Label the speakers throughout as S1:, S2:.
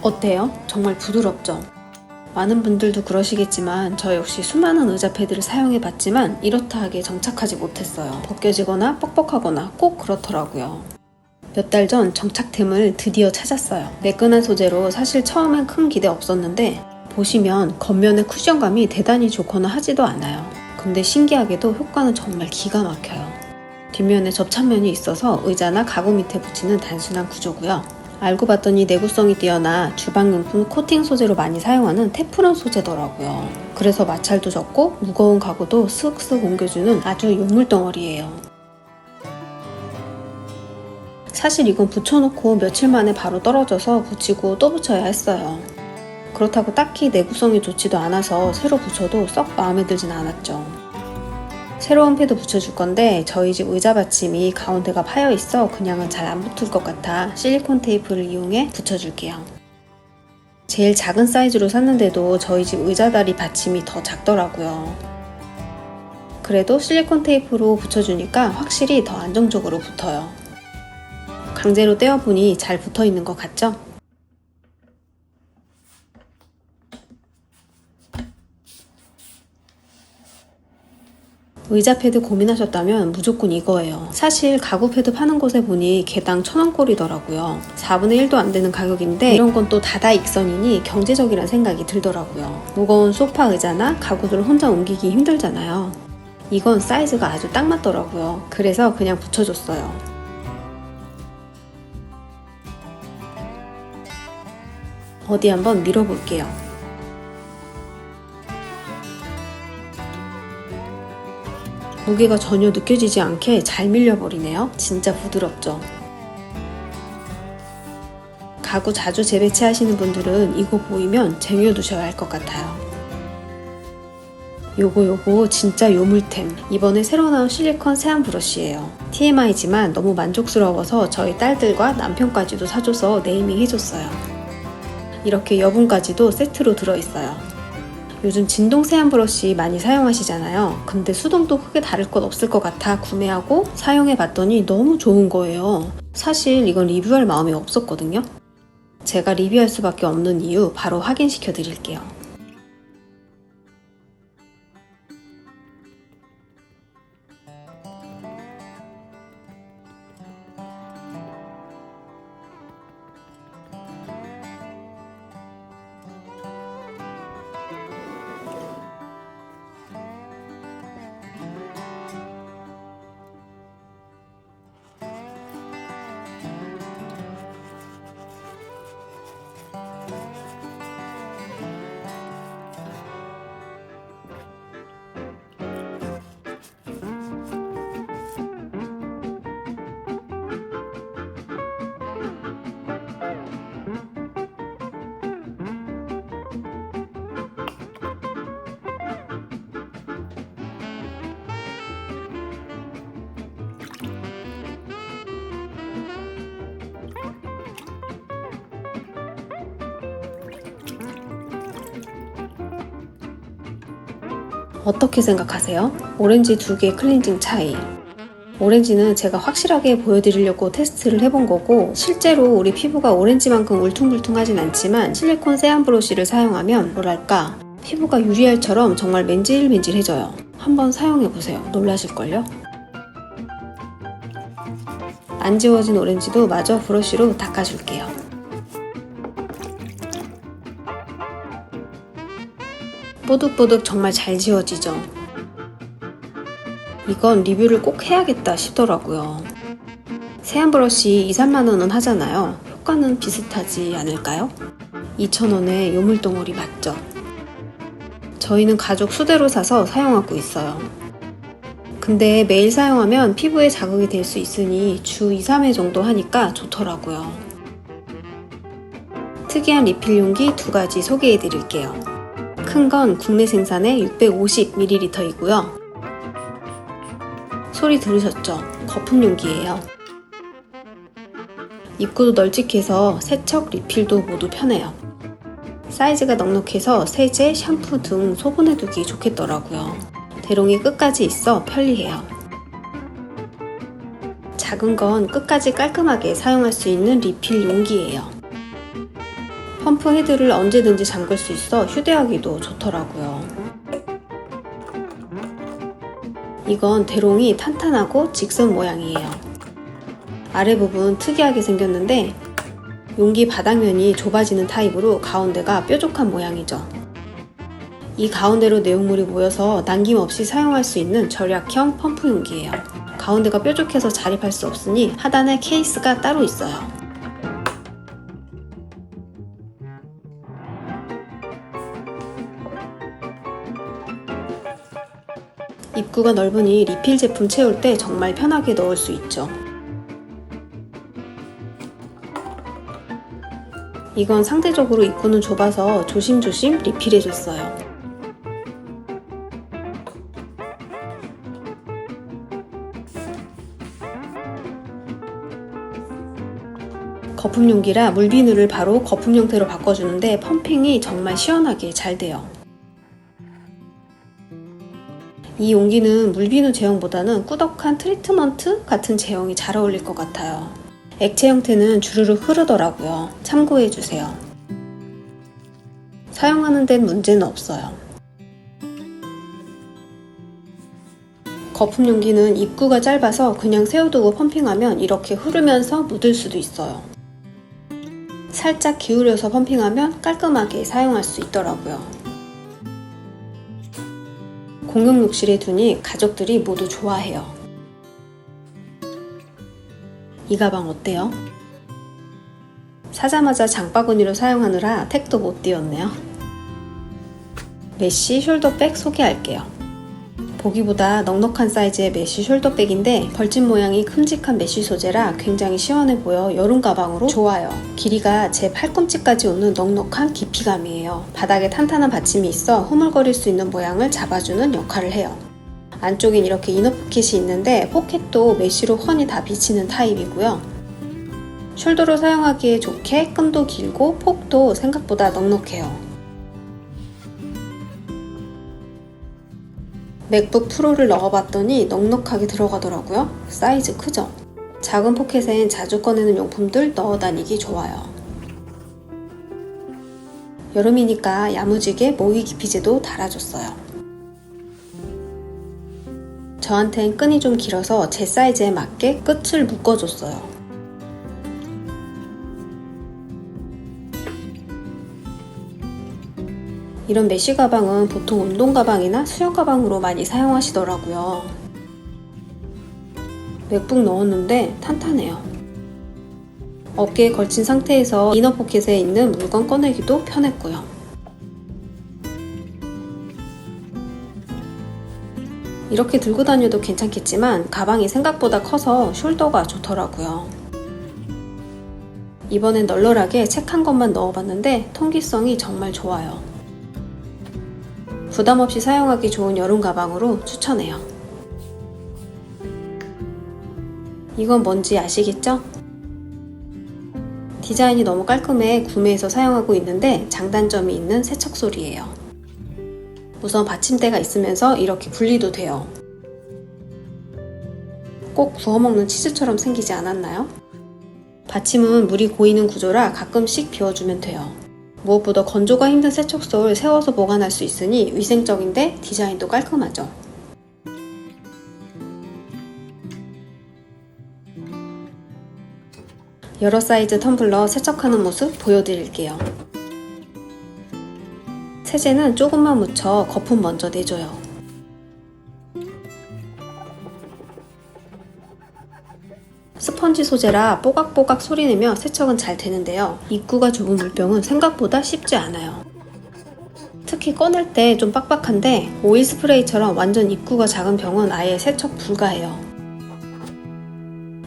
S1: 어때요? 정말 부드럽죠? 많은 분들도 그러시겠지만 저 역시 수많은 의자 패드를 사용해봤지만 이렇다 하게 정착하지 못했어요. 벗겨지거나 뻑뻑하거나 꼭 그렇더라고요. 몇 달 전 정착템을 드디어 찾았어요. 매끈한 소재로 사실 처음엔 큰 기대 없었는데 보시면 겉면의 쿠션감이 대단히 좋거나 하지도 않아요. 근데 신기하게도 효과는 정말 기가 막혀요. 뒷면에 접착면이 있어서 의자나 가구 밑에 붙이는 단순한 구조고요. 알고 봤더니 내구성이 뛰어나 주방용품 코팅 소재로 많이 사용하는 테프론 소재더라고요. 그래서 마찰도 적고 무거운 가구도 슥슥 옮겨주는 아주 요물덩어리예요. 사실 이건 붙여놓고 며칠 만에 바로 떨어져서 붙이고 또 붙여야 했어요. 그렇다고 딱히 내구성이 좋지도 않아서 새로 붙여도 썩 마음에 들진 않았죠. 새로운 패드 붙여줄 건데 저희 집 의자 받침이 가운데가 파여 있어 그냥은 잘 안 붙을 것 같아 실리콘 테이프를 이용해 붙여줄게요. 제일 작은 사이즈로 샀는데도 저희 집 의자 다리 받침이 더 작더라고요. 그래도 실리콘 테이프로 붙여주니까 확실히 더 안정적으로 붙어요. 강제로 떼어보니 잘 붙어 있는 것 같죠? 의자 패드 고민하셨다면 무조건 이거예요. 사실 가구 패드 파는 곳에 보니 개당 1,000원꼴이더라고요. 4분의 1도 안 되는 가격인데 이런 건 또 다다익선이니 경제적이란 생각이 들더라고요. 무거운 소파 의자나 가구들을 혼자 옮기기 힘들잖아요. 이건 사이즈가 아주 딱 맞더라고요. 그래서 그냥 붙여줬어요. 어디 한번 밀어볼게요. 무게가 전혀 느껴지지 않게 잘 밀려버리네요. 진짜 부드럽죠? 가구 자주 재배치하시는 분들은 이거 보이면 쟁여두셔야 할 것 같아요. 요거 진짜 요물템. 이번에 새로 나온 실리콘 세안 브러쉬예요. TMI지만 너무 만족스러워서 저희 딸들과 남편까지도 사줘서 네이밍 해줬어요. 이렇게 여분까지도 세트로 들어있어요. 요즘 진동 세안 브러쉬 많이 사용하시잖아요. 근데 수동도 크게 다를 것 없을 것 같아 구매하고 사용해봤더니 너무 좋은 거예요. 사실 이건 리뷰할 마음이 없었거든요. 제가 리뷰할 수밖에 없는 이유 바로 확인시켜 드릴게요. 어떻게 생각하세요? 오렌지 2개 클렌징 차이. 오렌지는 제가 확실하게 보여드리려고 테스트를 해본 거고 실제로 우리 피부가 오렌지만큼 울퉁불퉁하진 않지만 실리콘 세안 브러쉬를 사용하면 뭐랄까 피부가 유리알처럼 정말 맨질맨질해져요. 한번 사용해보세요. 놀라실걸요? 안 지워진 오렌지도 마저 브러쉬로 닦아줄게요. 뽀득뽀득 정말 잘 지워지죠? 이건 리뷰를 꼭 해야겠다 싶더라고요. 세안 브러쉬 2~3만원은 하잖아요. 효과는 비슷하지 않을까요? 2,000원에 요물덩어리 맞죠? 저희는 가족 수대로 사서 사용하고 있어요. 근데 매일 사용하면 피부에 자극이 될 수 있으니 주 2~3회 정도 하니까 좋더라고요. 특이한 리필 용기 2가지 소개해 드릴게요. 큰 건 국내 생산의 650ml이고요. 소리 들으셨죠? 거품 용기예요. 입구도 널찍해서 세척, 리필도 모두 편해요. 사이즈가 넉넉해서 세제, 샴푸 등 소분해두기 좋겠더라고요. 대롱이 끝까지 있어 편리해요. 작은 건 끝까지 깔끔하게 사용할 수 있는 리필 용기예요. 펌프 헤드를 언제든지 잠글 수 있어 휴대하기도 좋더라고요. 이건 대롱이 탄탄하고 직선 모양이에요. 아래 부분 특이하게 생겼는데 용기 바닥면이 좁아지는 타입으로 가운데가 뾰족한 모양이죠. 이 가운데로 내용물이 모여서 남김없이 사용할 수 있는 절약형 펌프 용기예요. 가운데가 뾰족해서 자립할 수 없으니 하단에 케이스가 따로 있어요. 입구가 넓으니 리필 제품 채울 때 정말 편하게 넣을 수 있죠. 이건 상대적으로 입구는 좁아서 조심조심 리필해줬어요. 거품 용기라 물비누를 바로 거품 형태로 바꿔주는데 펌핑이 정말 시원하게 잘 돼요. 이 용기는 물비누 제형보다는 꾸덕한 트리트먼트 같은 제형이 잘 어울릴 것 같아요. 액체 형태는 주르륵 흐르더라고요. 참고해주세요. 사용하는 데는 문제는 없어요. 거품 용기는 입구가 짧아서 그냥 세워두고 펌핑하면 이렇게 흐르면서 묻을 수도 있어요. 살짝 기울여서 펌핑하면 깔끔하게 사용할 수 있더라고요. 공용 욕실에 두니 가족들이 모두 좋아해요. 이 가방 어때요? 사자마자 장바구니로 사용하느라 택도 못 띄웠네요. 메쉬 숄더백 소개할게요. 보기보다 넉넉한 사이즈의 메쉬 숄더백인데 벌집 모양이 큼직한 메쉬 소재라 굉장히 시원해 보여 여름 가방으로 좋아요. 길이가 제 팔꿈치까지 오는 넉넉한 깊이감이에요. 바닥에 탄탄한 받침이 있어 흐물거릴 수 있는 모양을 잡아주는 역할을 해요. 안쪽엔 이렇게 이너 포켓이 있는데 포켓도 메쉬로 훤히 다 비치는 타입이고요. 숄더로 사용하기에 좋게 끈도 길고 폭도 생각보다 넉넉해요. 맥북 프로를 넣어봤더니 넉넉하게 들어가더라고요. 사이즈 크죠? 작은 포켓엔 자주 꺼내는 용품들 넣어 다니기 좋아요. 여름이니까 야무지게 모기 기피제도 달아줬어요. 저한텐 끈이 좀 길어서 제 사이즈에 맞게 끝을 묶어줬어요. 이런 메쉬 가방은 보통 운동 가방이나 수영 가방으로 많이 사용하시더라고요. 맥북 넣었는데 탄탄해요. 어깨에 걸친 상태에서 이너 포켓에 있는 물건 꺼내기도 편했고요. 이렇게 들고 다녀도 괜찮겠지만 가방이 생각보다 커서 숄더가 좋더라고요. 이번엔 널널하게 책 한 권만 넣어봤는데 통기성이 정말 좋아요. 부담없이 사용하기 좋은 여름 가방으로 추천해요. 이건 뭔지 아시겠죠? 디자인이 너무 깔끔해 구매해서 사용하고 있는데 장단점이 있는 세척소리예요. 우선 받침대가 있으면서 이렇게 분리도 돼요. 꼭 구워먹는 치즈처럼 생기지 않았나요? 받침은 물이 고이는 구조라 가끔씩 비워주면 돼요. 무엇보다 건조가 힘든 세척소를 세워서 보관할 수 있으니 위생적인데 디자인도 깔끔하죠. 여러 사이즈 텀블러 세척하는 모습 보여드릴게요. 세제는 조금만 묻혀 거품 먼저 내줘요. 스펀지 소재라 뽀각뽀각 소리내며 세척은 잘 되는데요. 입구가 좁은 물병은 생각보다 쉽지 않아요. 특히 꺼낼 때 좀 빡빡한데 오일 스프레이처럼 완전 입구가 작은 병은 아예 세척 불가해요.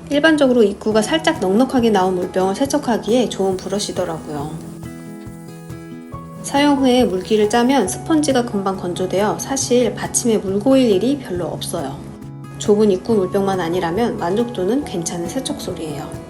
S1: 일반적으로 입구가 살짝 넉넉하게 나온 물병을 세척하기에 좋은 브러쉬더라고요. 사용 후에 물기를 짜면 스펀지가 금방 건조되어 사실 받침에 물 고일 일이 별로 없어요. 좁은 입구 물병만 아니라면 만족도는 괜찮은 세척소리예요.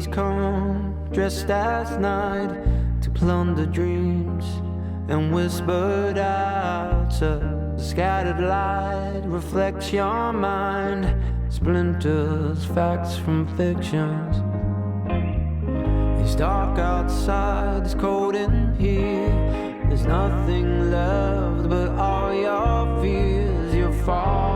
S2: He's come dressed as night to plunder dreams and whispered out to the scattered light reflects your mind, splinters facts from fictions. It's dark outside, it's cold in here. There's nothing left but all your fears. You're far